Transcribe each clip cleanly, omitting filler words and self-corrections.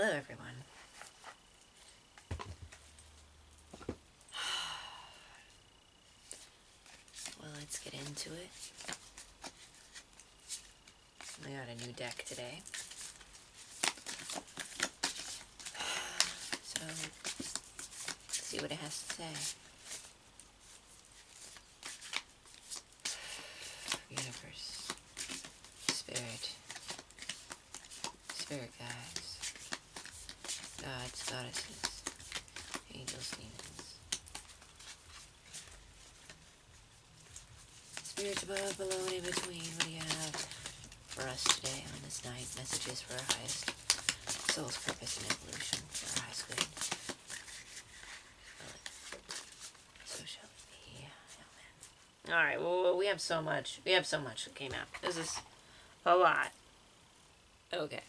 Hello, everyone. Well, let's get into it. I got a new deck today. So, let's see what it has to say. Universe. Spirit. Spirit guides. Gods, goddesses. Angels, demons. Spirits above, below, and in between. What do you have for us today on this night? Messages for our highest soul's purpose and evolution, for our highest good. So shall it be. Amen. Alright, well, we have so much. We have so much that came out. This is a lot. Okay.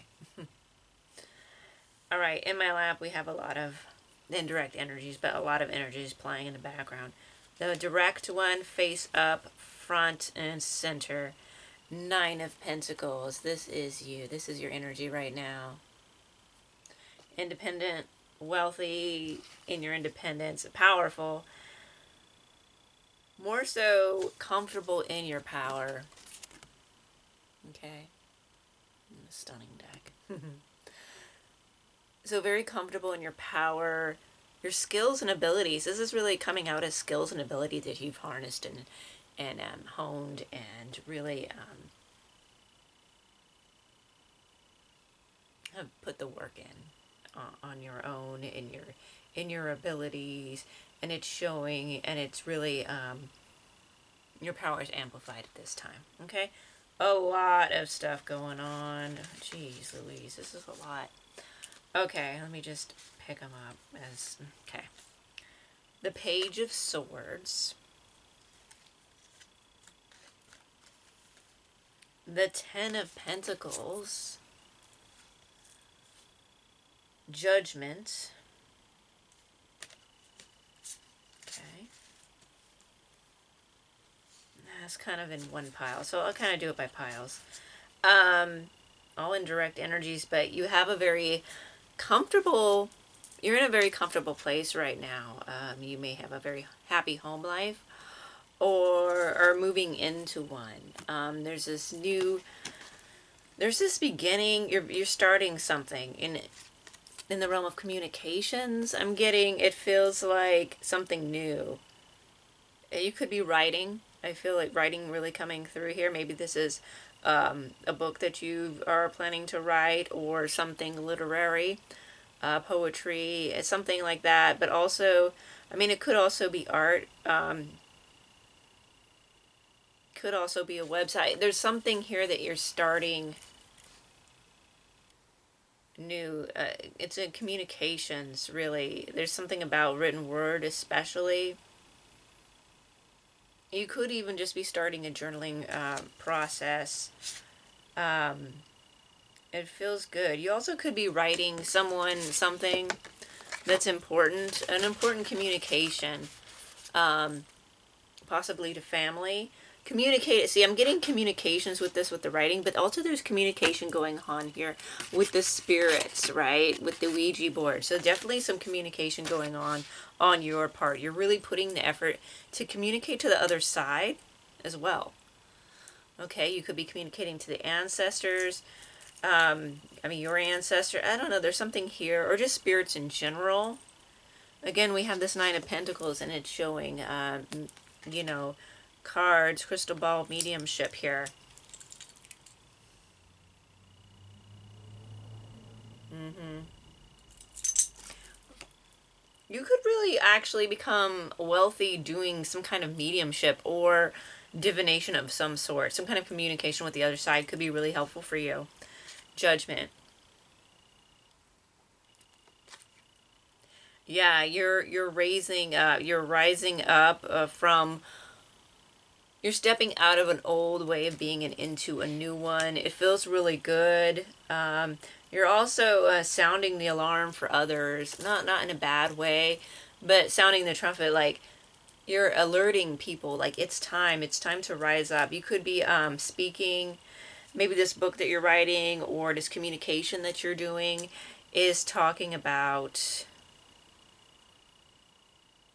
Alright, in my lap we have a lot of indirect energies, but a lot of energies playing in the background. The direct one, face up, front and center. 9 of Pentacles. This is you. This is your energy right now. Independent, wealthy in your independence, powerful. More so comfortable in your power. Okay. Stunning deck. So very comfortable in your power. Your skills and abilities. This is really coming out as skills and ability that you've harnessed and honed and really have put the work in on your own, in your abilities, and it's showing, and it's really your power is amplified at this time. Okay, a lot of stuff going on. Jeez Louise, this is a lot. Okay, let me just pick them up as okay. The Page of Swords. The 10 of Pentacles. Judgment. Okay. That's kind of in one pile. So I'll kind of do it by piles. All indirect energies, but you have a very comfortable, you're in a very comfortable place right now. You may have a very happy home life. Or moving into one. There's this beginning. You're starting something in the realm of communications. I'm getting, it feels like something new. You could be writing. I feel like writing really coming through here. Maybe this is a book that you are planning to write, or something literary, poetry, something like that. But also, I mean, it could also be art. Could also be a website. There's something here that you're starting new. It's in communications, really. There's something about written word, especially. You could even just be starting a journaling process. It feels good. You also could be writing someone something that's important, an important communication, possibly to family. Communicate. See, I'm getting communications with this, with the writing, but also there's communication going on here with the spirits, right? With the Ouija board. So definitely some communication going on your part. You're really putting the effort to communicate to the other side as well. Okay, you could be communicating to the ancestors. I mean, your ancestor. I don't know. There's something here, or just spirits in general. Again, we have this 9 of Pentacles, and it's showing, you know, cards, crystal ball, mediumship here. You could really actually become wealthy doing some kind of mediumship or divination of some sort. Some kind of communication with the other side could be really helpful for you. Judgment. Yeah, you're rising up from. You're stepping out of an old way of being and into a new one. It feels really good. You're also sounding the alarm for others, not in a bad way, but sounding the trumpet, like you're alerting people, like it's time to rise up. You could be speaking, maybe this book that you're writing or this communication that you're doing. is talking about,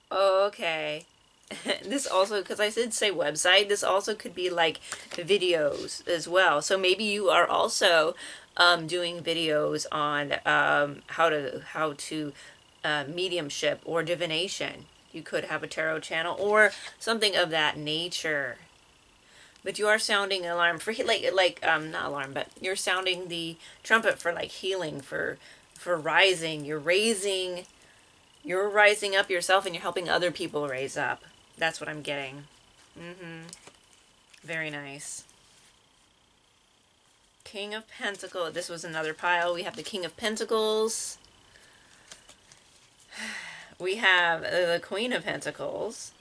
oh, okay. This also, because I did say website, this also could be like videos as well. So maybe you are also doing videos on how to mediumship or divination. You could have a tarot channel or something of that nature. But you are sounding an alarm for not alarm, but you're sounding the trumpet for like healing, for rising. You're rising up yourself and you're helping other people raise up. That's what I'm getting. Very nice. King of Pentacles. This was another pile. We have the King of Pentacles. We have the Queen of Pentacles.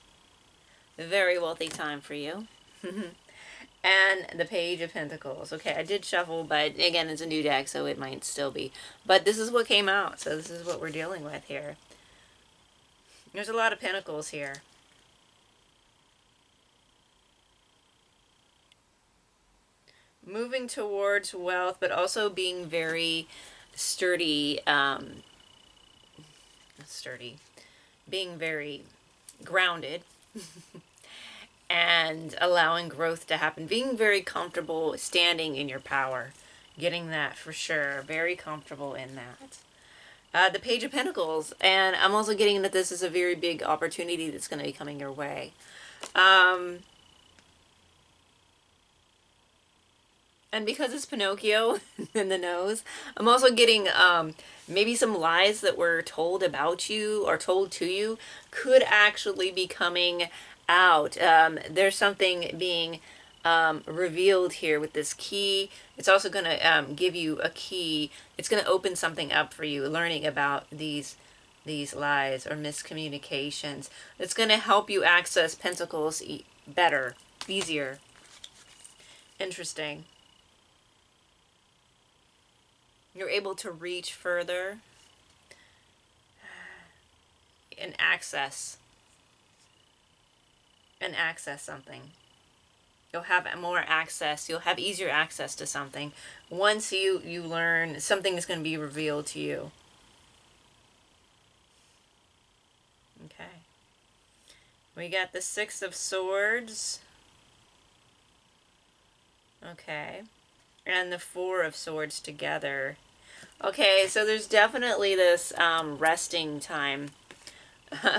A very wealthy time for you. And the Page of Pentacles. Okay, I did shuffle, but again, it's a new deck, so it might still be. But this is what came out, so this is what we're dealing with here. There's a lot of pentacles here. Moving towards wealth, but also being very sturdy, being very grounded and allowing growth to happen, being very comfortable standing in your power, getting that for sure, very comfortable in that. The Page of Pentacles, and I'm also getting that this is a very big opportunity that's going to be coming your way. And because it's Pinocchio in the nose, I'm also getting maybe some lies that were told about you or told to you could actually be coming out. There's something being revealed here with this key. It's also going to give you a key. It's going to open something up for you, learning about these lies or miscommunications. It's going to help you access pentacles better, easier. Interesting. You're able to reach further and access something. You'll have more access. You'll have easier access to something. Once you learn, something is going to be revealed to you. Okay. We got the Six of Swords. Okay. And the Four of Swords together. Okay, so there's definitely this resting time.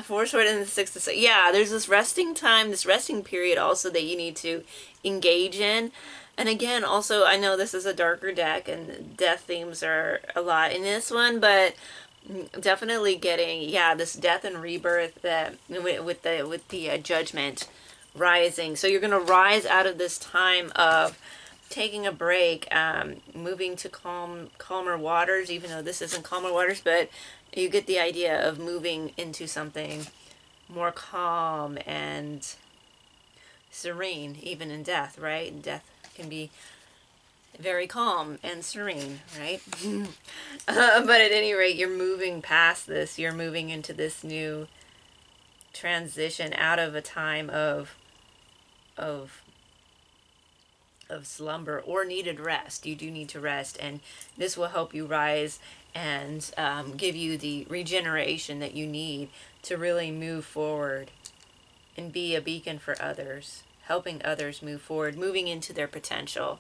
Four Sword and the Six of Swords. Yeah, there's this resting time, this resting period also that you need to engage in. And again, also, I know this is a darker deck and death themes are a lot in this one, but definitely getting, yeah, this death and rebirth that with the judgment rising. So you're going to rise out of this time of taking a break, moving to calmer waters, even though this isn't calmer waters, but you get the idea of moving into something more calm and serene, even in death, right? Death can be very calm and serene, right? But at any rate, you're moving past this. You're moving into this new transition out of a time of slumber or needed rest. You do need to rest, and this will help you rise and give you the regeneration that you need to really move forward and be a beacon for others, helping others move forward, moving into their potential.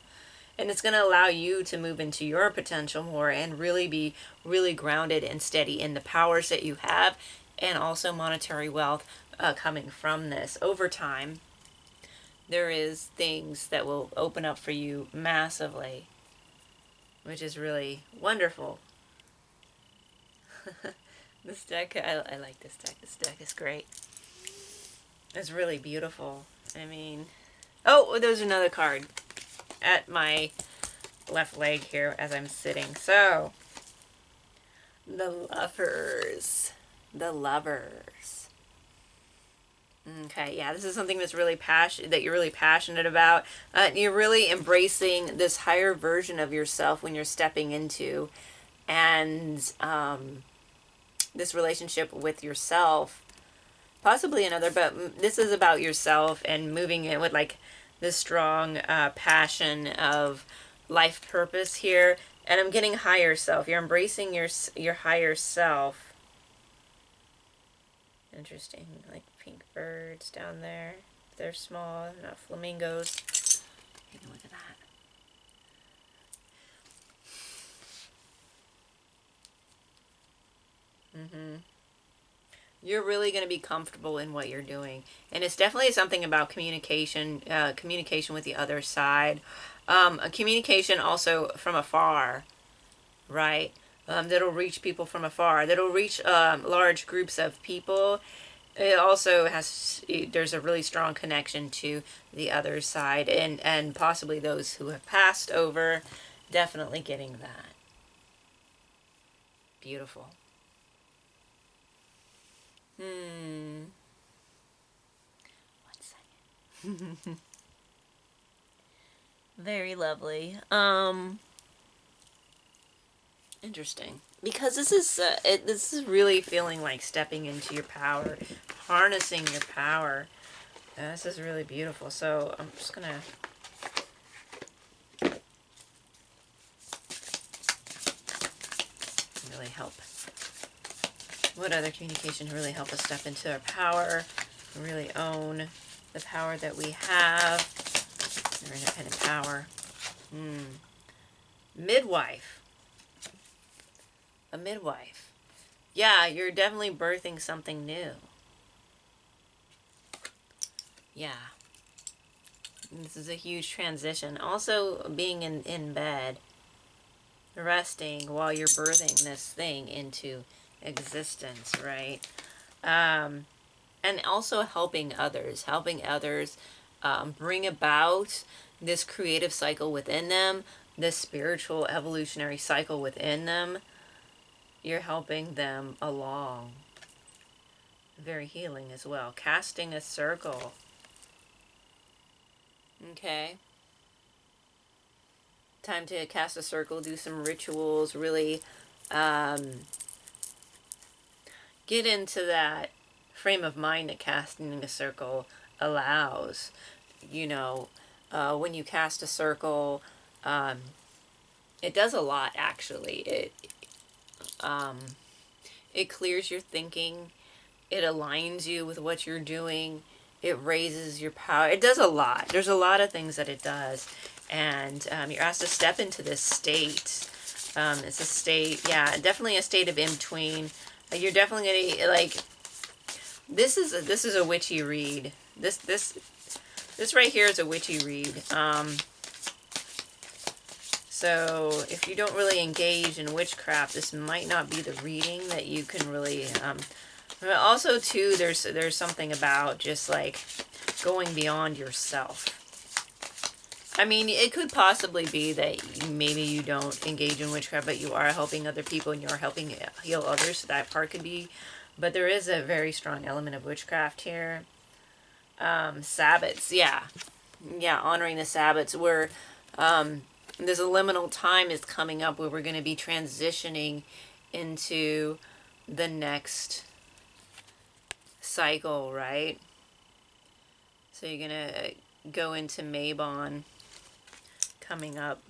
And it's going to allow you to move into your potential more and really be really grounded and steady in the powers that you have, and also monetary wealth coming from this over time. There is things that will open up for you massively, which is really wonderful. This deck, I like this deck. This deck is great. It's really beautiful. I mean, oh, there's another card at my left leg here as I'm sitting. So, the Lovers. The Lovers. Okay, yeah, this is something that's really that you're really passionate about. You're really embracing this higher version of yourself when you're stepping into, and this relationship with yourself, possibly another, but this is about yourself and moving in with like this strong passion of life purpose here. And I'm getting higher self. You're embracing your higher self. Interesting. Like pink birds down there. They're small, not flamingos. Take a look at that. You're really going to be comfortable in what you're doing, and it's definitely something about communication, communication with the other side, a communication also from afar, right? That'll reach people from afar. That'll reach large groups of people. It also there's a really strong connection to the other side, and possibly those who have passed over. Definitely getting that. Beautiful. Hmm. 1 second. Very lovely. Interesting. Because this is really feeling like stepping into your power, harnessing your power. This is really beautiful. So I'm just gonna really help. What other communication really help us step into our power, really own the power that we have, our independent power. Midwife. A midwife. Yeah, you're definitely birthing something new. Yeah. This is a huge transition. Also, being in bed, resting while you're birthing this thing into existence, right? And also helping others bring about this creative cycle within them, this spiritual evolutionary cycle within them. You're helping them along. Very healing as well. Casting a circle. Okay. Time to cast a circle, do some rituals, really get into that frame of mind that casting a circle allows. You know, when you cast a circle, it does a lot actually. It clears your thinking, it aligns you with what you're doing, it raises your power. It does a lot. There's a lot of things that it does. And you're asked to step into this state. It's a state, yeah, definitely a state of in-between. You're definitely going to, like, this is a witchy read. This right here is a witchy read. So if you don't really engage in witchcraft, this might not be the reading that you can really. But also too, there's something about just like going beyond yourself. I mean, it could possibly be that maybe you don't engage in witchcraft, but you are helping other people and you are helping heal others. So that part could be, but there is a very strong element of witchcraft here. Sabbats, yeah, honoring the Sabbats. Where this liminal time is coming up where we're going to be transitioning into the next cycle, right? So you're going to go into Mabon coming up.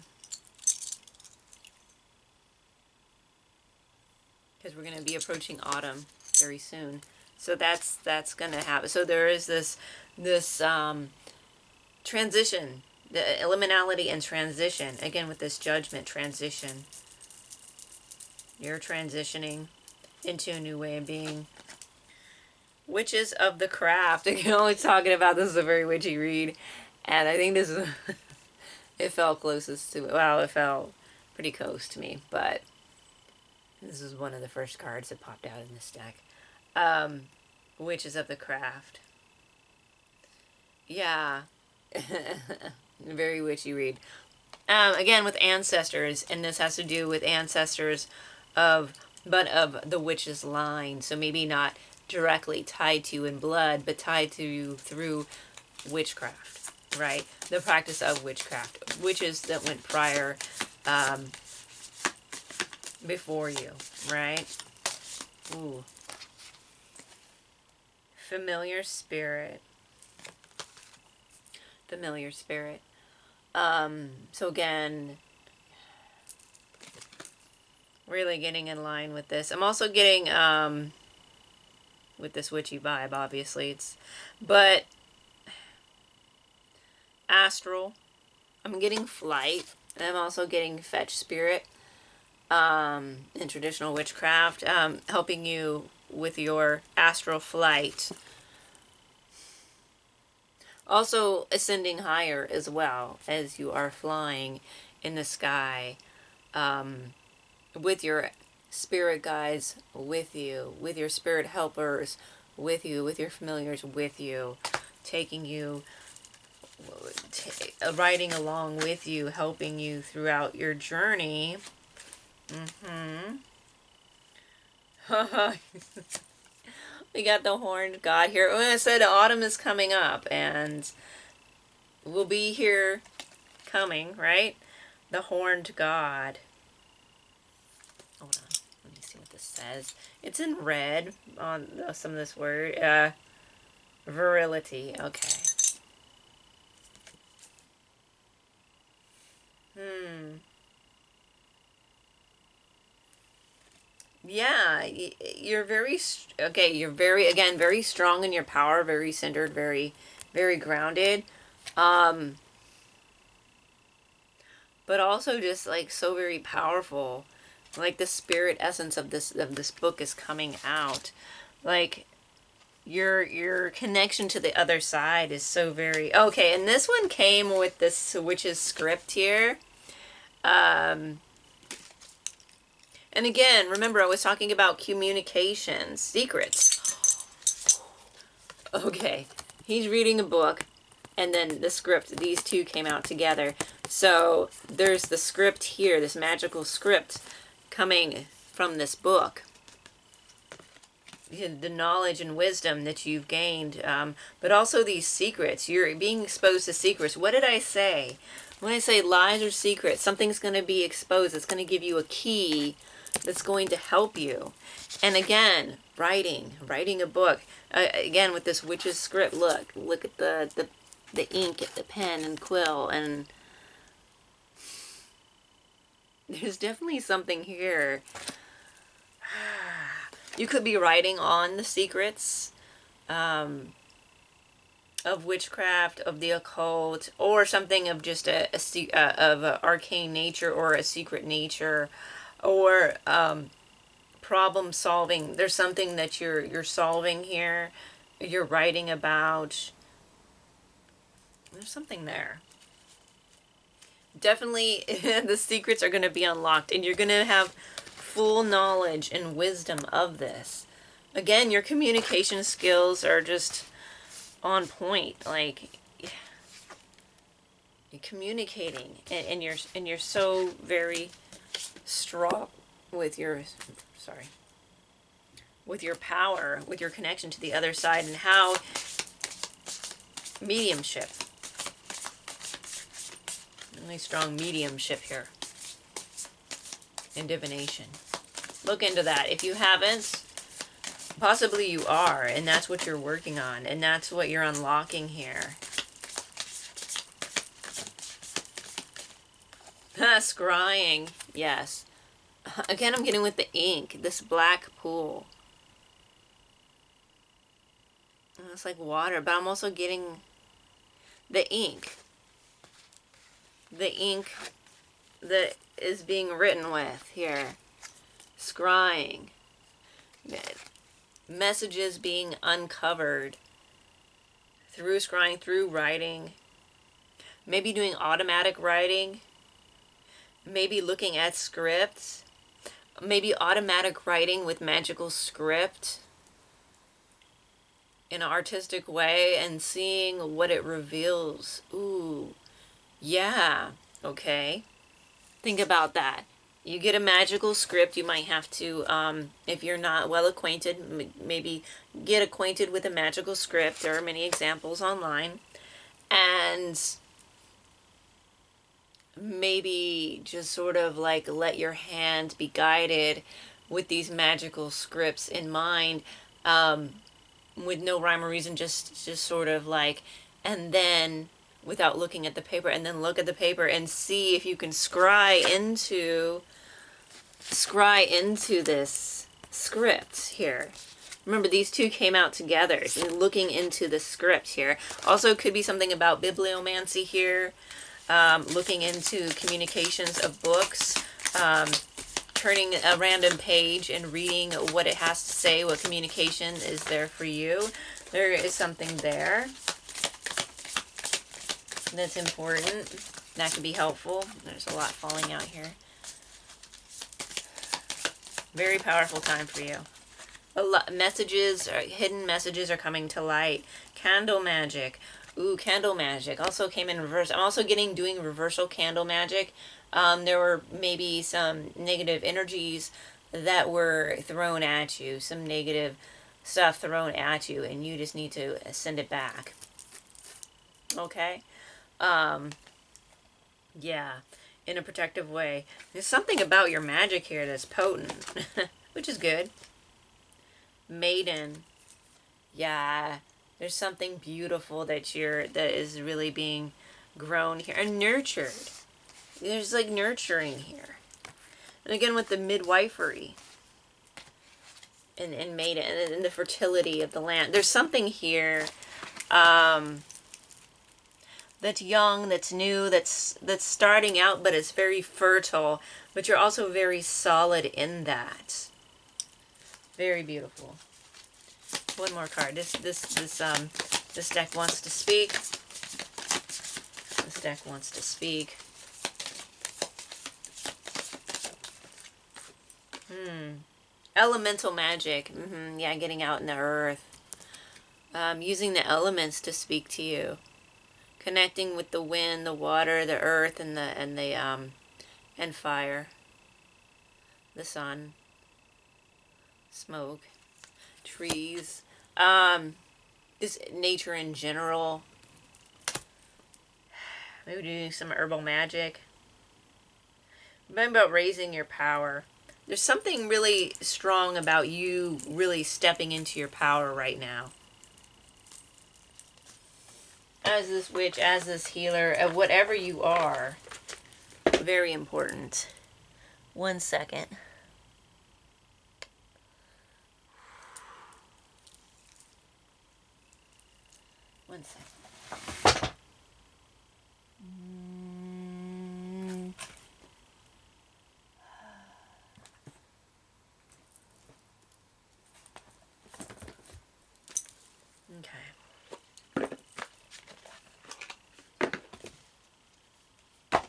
Because we're going to be approaching autumn very soon. So that's going to happen. So there is this transition, the liminality and transition. Again, with this judgment transition. You're transitioning into a new way of being. Witches of the Craft. Again, always talking about this is a very witchy read. And I think this is, it felt closest to, well, it felt pretty close to me. But this is one of the first cards that popped out in this deck. Witches of the Craft. Yeah. Very witchy read. Again, with ancestors, and this has to do with ancestors of the witch's line. So maybe not directly tied to you in blood, but tied to you through witchcraft, right? The practice of witchcraft. Witches that went prior, before you, right? Ooh. Familiar spirit. Familiar spirit. So again, Really getting in line with this. I'm also getting, with this witchy vibe, obviously. But astral. I'm getting flight. And I'm also getting fetch spirit. In traditional witchcraft, helping you with your astral flight. Also ascending higher as well as you are flying in the sky, with your spirit guides with you, with your spirit helpers with you, with your familiars with you, taking you, riding along with you, helping you throughout your journey. We got the horned god here. When I said autumn is coming up, and we'll be here coming, right? The horned god. Hold on. Let me see what this says. It's in red on some of this word. Virility. Okay. Yeah, you're very, okay, you're very, again, very strong in your power, very centered, very, very grounded. But also just like so very powerful. Like the spirit essence of this book is coming out. Like your connection to the other side is so very okay. And this one came with this witch's script here. And again, remember I was talking about communication secrets. Okay, he's reading a book, and then the script, these two came out together. So there's the script here, this magical script coming from this book. The knowledge and wisdom that you've gained, but also these secrets. You're being exposed to secrets. What did I say? When I say lies or secrets, something's going to be exposed. It's going to give you a key that's going to help you. And again, writing a book. Again, with this witch's script, look at the ink at the pen and quill, and there's definitely something here. You could be writing on the secrets of witchcraft, of the occult, or something of just of an arcane nature or a secret nature, or problem solving. There's something that you're solving here. You're writing about. There's something there. Definitely, the secrets are going to be unlocked, and you're going to have full knowledge and wisdom of this. Again, your communication skills are just on point. Like, you're communicating, and you're so very strong with your with your power, with your connection to the other side, and how mediumship. Really strong mediumship here in divination. Look into that. If you haven't, possibly you are, and that's what you're working on, and that's what you're unlocking here. Scrying, yes. Again, I'm getting with the ink, this black pool. It's like water, but I'm also getting the ink. The ink that is being written with here. Scrying. Messages being uncovered through scrying, through writing. Maybe doing automatic writing. Maybe looking at scripts. Maybe automatic writing with magical script in an artistic way and seeing what it reveals. Ooh, yeah, okay. Think about that. You get a magical script. You might have to, if you're not well acquainted, maybe get acquainted with a magical script. There are many examples online. And maybe just sort of like let your hand be guided with these magical scripts in mind, with no rhyme or reason, just sort of like, and then without looking at the paper, and then look at the paper and see if you can scry into scry into this script here. Remember, these two came out together, looking into the script here. Also, could be something about bibliomancy here, looking into communications of books, turning a random page and reading what it has to say, what communication is there for you. There is something there that's important. That could be helpful. There's a lot falling out here. Very powerful time for you. A lot messages, hidden messages are coming to light. Candle magic. Ooh, candle magic also came in reverse. I'm also doing reversal candle magic. There were maybe some negative energies that were thrown at you, some negative stuff thrown at you, and you just need to send it back. Okay? Yeah, in a protective way. There's something about your magic here that's potent, which is good. Maiden. Yeah, there's something beautiful that is really being grown here and nurtured. There's like nurturing here. And again with the midwifery and maiden and the fertility of the land. There's something here that's young, that's new, that's starting out, but it's very fertile, but you're also very solid in that. Very beautiful. One more card. This deck wants to speak. This deck wants to speak. Elemental magic. Yeah, getting out in the earth. Using the elements to speak to you. Connecting with the wind, the water, the earth, and fire. The sun. Smoke. Trees. Just nature in general. Maybe doing some herbal magic. Remember about raising your power. There's something really strong about you really stepping into your power right now. As this witch, as this healer, of whatever you are. Very important. 1 second. One second. Okay.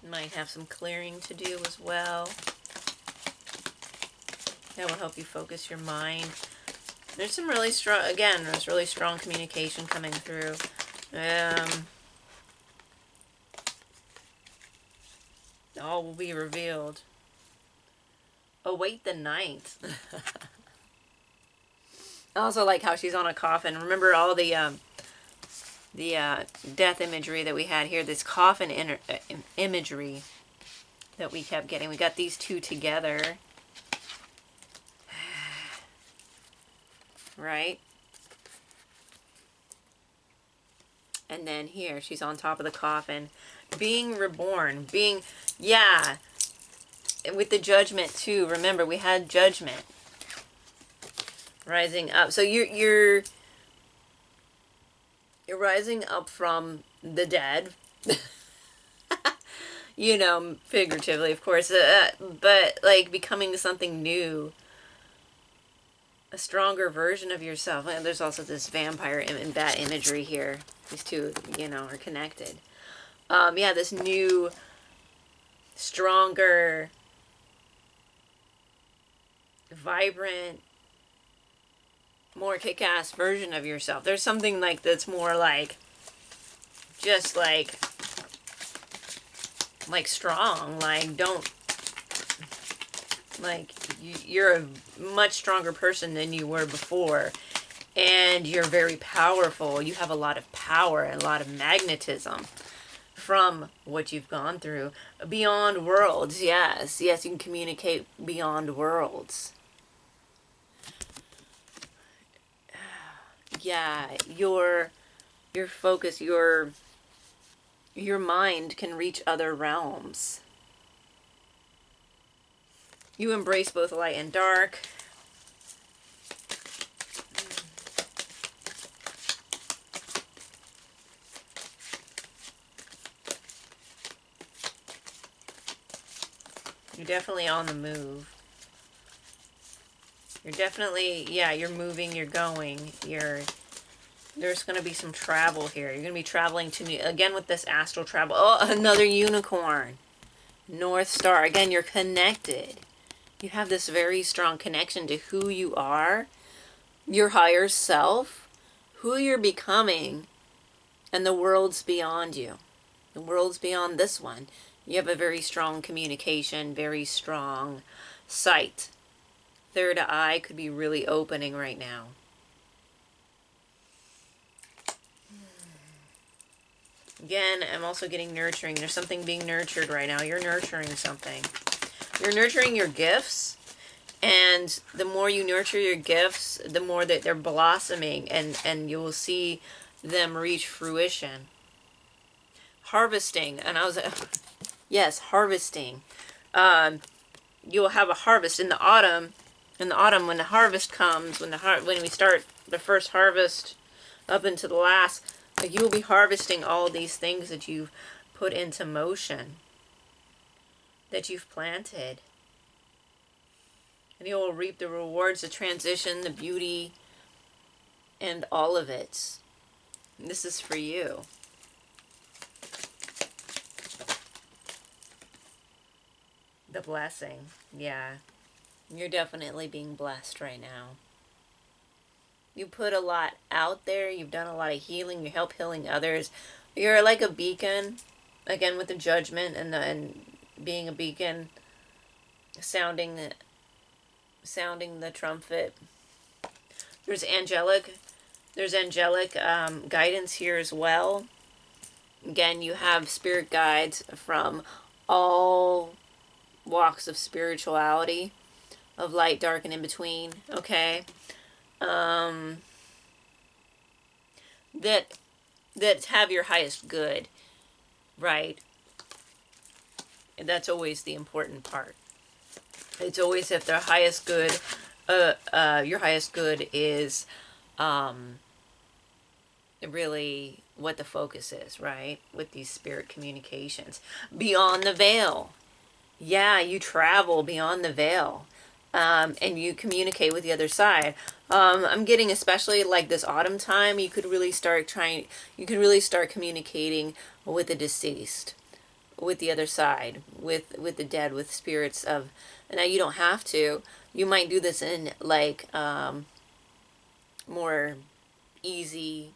Might have some clearing to do as well. That will help you focus your mind. There's some really strong, again, there's really strong communication coming through. All will be revealed. Await the night. I also like how she's on a coffin. Remember all the death imagery that we had here, this coffin imagery that we kept getting. We got these two together. Right? And then here, she's on top of the coffin. Being reborn. Being, yeah. With the judgment too. Remember, we had judgment. Rising up. So you're rising up from the dead. You know, figuratively, of course. But, like, becoming something new. A stronger version of yourself. And there's also this vampire and bat imagery here. These two, you know, are connected. Yeah, this new, stronger, vibrant, more kick-ass version of yourself. There's something like that's more like, just like strong. Like, don't, like, you're a much stronger person than you were before. And you're very powerful. You have a lot of power and a lot of magnetism from what you've gone through. Beyond worlds, yes. Yes, you can communicate beyond worlds. Yeah, your focus, your mind can reach other realms. You embrace both light and dark. You're definitely on the move. You're definitely, yeah, you're moving, you're going, there's going to be some travel here. You're going to be traveling to new, again with this astral travel. Oh, another unicorn. North Star. Again, you're connected. You have this very strong connection to who you are, your higher self, who you're becoming, and the worlds beyond you. The worlds beyond this one. You have a very strong communication, very strong sight. Third eye could be really opening right now. Again, I'm also getting nurturing. There's something being nurtured right now. You're nurturing something. You're nurturing your gifts. And the more you nurture your gifts, the more that they're blossoming. And you will see them reach fruition. Harvesting. And I was yes, harvesting. You'll have a harvest in the autumn. In the autumn, when the harvest comes, when we start the first harvest up into the last, you'll be harvesting all these things that you've put into motion, that you've planted. And you will reap the rewards, the transition, the beauty, and all of it. And this is for you. The blessing. Yeah. You're definitely being blessed right now. You put a lot out there. You've done a lot of healing. You help healing others. You're like a beacon. Again, with the judgment and being a beacon. Sounding the trumpet. There's angelic guidance here as well. Again, you have spirit guides from all walks of spirituality, of light, dark, and in between. Okay, that have your highest good, right? And that's always the important part. It's always if the highest good, your highest good is really what the focus is, right? With these spirit communications. Beyond the veil. Yeah, you travel beyond the veil. And you communicate with the other side. I'm getting, especially like this autumn time, you could really start communicating with the deceased, with the other side, with the dead, with spirits of, now you don't have to, you might do this in like more easy,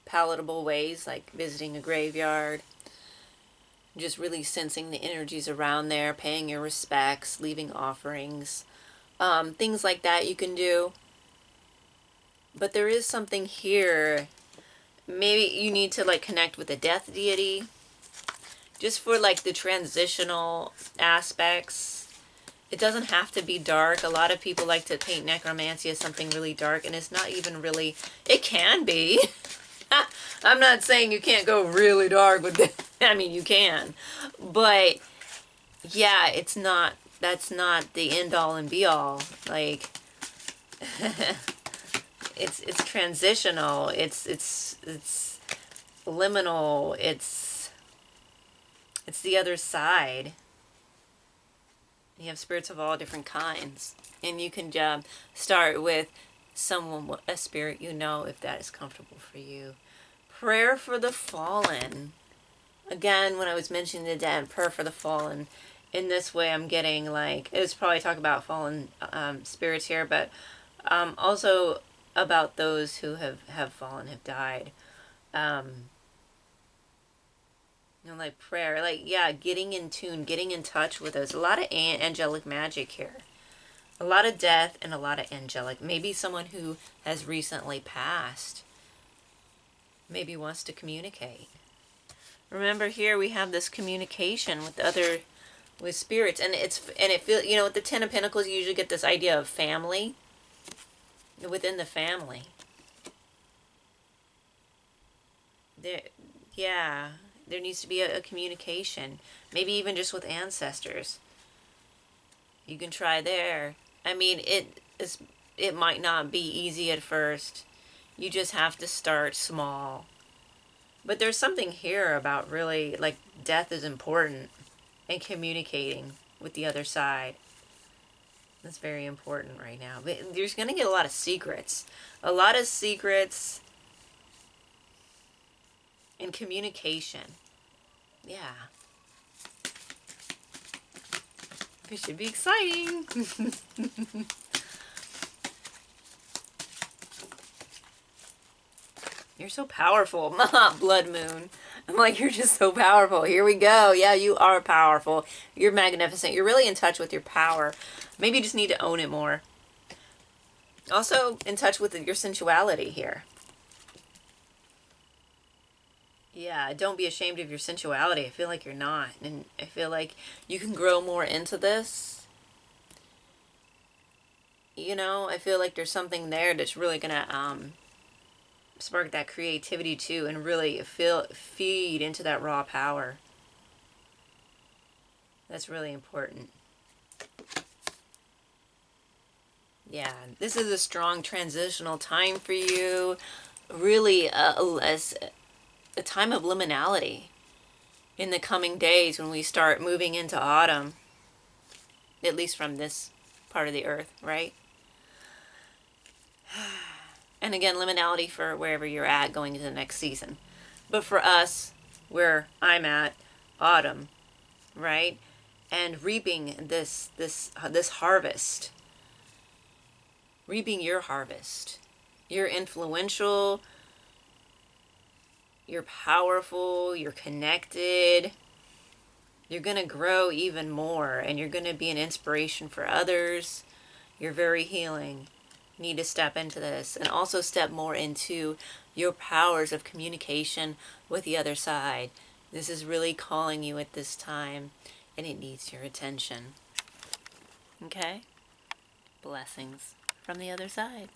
palatable ways, like visiting a graveyard, just really sensing the energies around there, paying your respects, leaving offerings, things like that you can do. But there is something here, maybe you need to like connect with a death deity, just for like the transitional aspects. It doesn't have to be dark. A lot of people like to paint necromancy as something really dark, and it's not even really, it can be. I'm not saying you can't go really dark with it. I mean, you can. But yeah, that's not the end all and be all. Like it's transitional. It's liminal. It's the other side. You have spirits of all different kinds, and you can start with someone, a spirit you know, if that is comfortable for you. Prayer for the fallen. Again, when I was mentioning the dead, prayer for the fallen. In this way, I'm getting like, it's probably talk about fallen spirits here, but also about those who have fallen, have died. You know, like prayer, like, yeah, getting in tune, getting in touch with us. A lot of angelic magic here. A lot of death and a lot of angelic. Maybe someone who has recently passed maybe wants to communicate. Remember, here we have this communication with spirits, and it feels, you know, with the Ten of Pentacles, you usually get this idea of family within the family. There needs to be a communication, maybe even just with ancestors. You can try there. I mean, it might not be easy at first. You just have to start small. But there's something here about really, like, death is important and communicating with the other side. That's very important right now. But you're going to get a lot of secrets. A lot of secrets in communication. Yeah. It should be exciting. You're so powerful. Blood moon. I'm like, you're just so powerful. Here we go. Yeah, you are powerful. You're magnificent. You're really in touch with your power. Maybe you just need to own it more. Also in touch with your sensuality here. Yeah, don't be ashamed of your sensuality. I feel like you're not. And I feel like you can grow more into this. You know, I feel like there's something there that's really going to spark that creativity too, and really feed into that raw power. That's really important. Yeah, this is a strong transitional time for you. Really a time of liminality in the coming days when we start moving into autumn, at least from this part of the earth, right? And again, liminality for wherever you're at going into the next season. But for us, where I'm at, autumn, right? And reaping this harvest. Reaping your harvest. You're influential, you're powerful, you're connected. You're going to grow even more, and you're going to be an inspiration for others. You're very healing. You need to step into this and also step more into your powers of communication with the other side. This is really calling you at this time, and it needs your attention. Okay? Blessings from the other side.